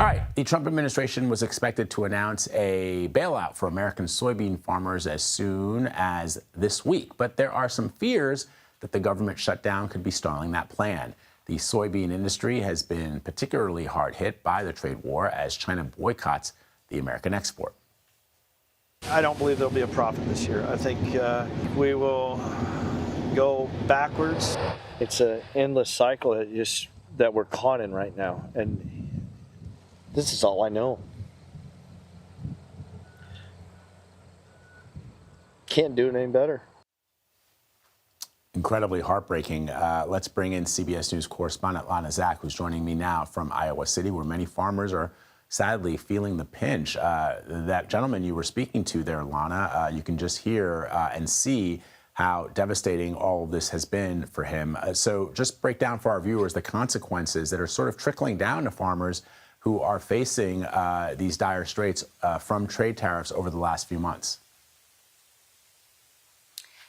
All right, the Trump administration was expected to announce a bailout for American soybean farmers as soon as this week, but there are some fears that the government shutdown could be stalling that plan. The soybean industry has been particularly hard hit by the trade war as China boycotts the American export. I don't believe there'll be a profit this year. I think we will go backwards. It's an endless cycle that we're caught in right now, and this is all I know. Can't do it any better. Incredibly heartbreaking. Let's bring in CBS News correspondent Lana Zak, who's joining me now from Iowa City, where many farmers are sadly feeling the pinch. That gentleman you were speaking to there, Lana, you can just hear and see how devastating all of this has been for him. So just break down for our viewers the consequences that are sort of trickling down to farmers who are facing these dire straits from trade tariffs over the last few months.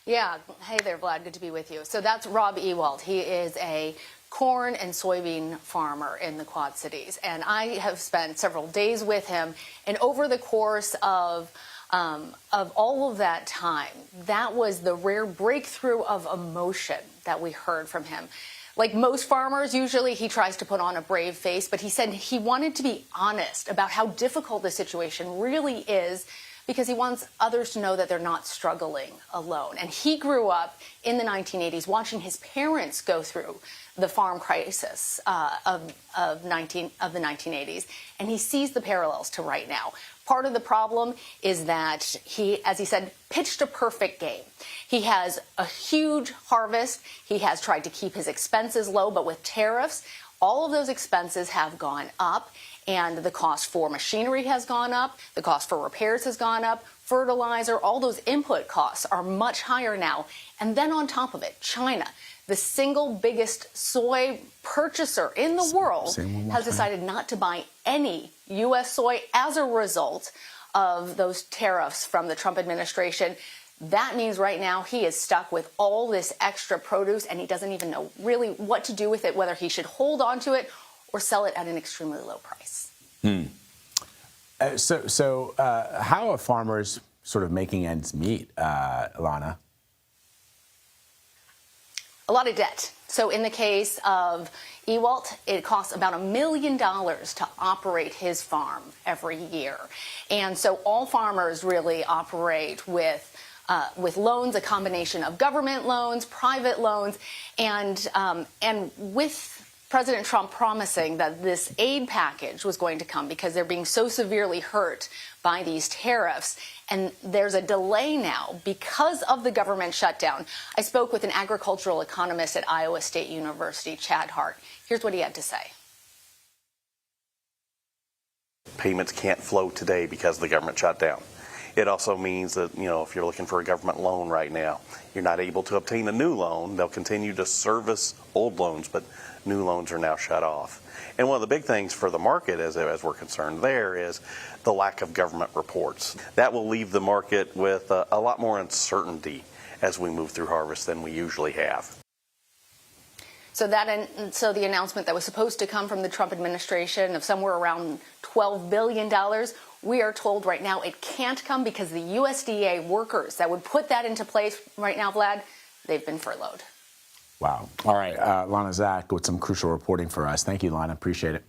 Yeah. Hey there, Vlad. Good to be with you. So that's Rob Ewald. He is a corn and soybean farmer in the Quad Cities. And I have spent several days with him. And over the course of all of that time, that was the rare breakthrough of emotion that we heard from him. Like most farmers, usually he tries to put on a brave face, but he said he wanted to be honest about how difficult the situation really is, because he wants others to know that they're not struggling alone. And he grew up in the 1980s watching his parents go through the farm crisis of the 1980s, and he sees the parallels to right now. Part of the problem is that he, as he said, pitched a perfect game. He has a huge harvest. He has tried to keep his expenses low, but with tariffs, all of those expenses have gone up, and the cost for machinery has gone up, the cost for repairs has gone up, fertilizer, all those input costs are much higher now. And then on top of it, China, the single biggest soy purchaser in the world, has decided not to buy any U.S. soy as a result of those tariffs from the Trump administration. That means right now he is stuck with all this extra produce, and he doesn't even know really what to do with it, whether he should hold on to it or sell it at an extremely low price. So how are farmers sort of making ends meet, Lana? A lot of debt. So in the case of Ewald, it costs about $1 million to operate his farm every year. And so all farmers really operate with loans, a combination of government loans, private loans, and with President Trump promising that this aid package was going to come because they're being so severely hurt by these tariffs. And there's a delay now because of the government shutdown. I spoke with an agricultural economist at Iowa State University, Chad Hart. Here's what he had to say. Payments can't flow today because of the government shutdown. It also means that, if you're looking for a government loan right now, you're not able to obtain a new loan. They'll continue to service old loans, but new loans are now shut off. And one of the big things for the market, as we're concerned there, is the lack of government reports. That will leave the market with a lot more uncertainty as we move through harvest than we usually have. So the announcement that was supposed to come from the Trump administration of somewhere around $12 billion, we are told right now it can't come because the USDA workers that would put that into place right now, Vlad, they've been furloughed. Wow. All right, Lana Zak with some crucial reporting for us. Thank you, Lana. Appreciate it.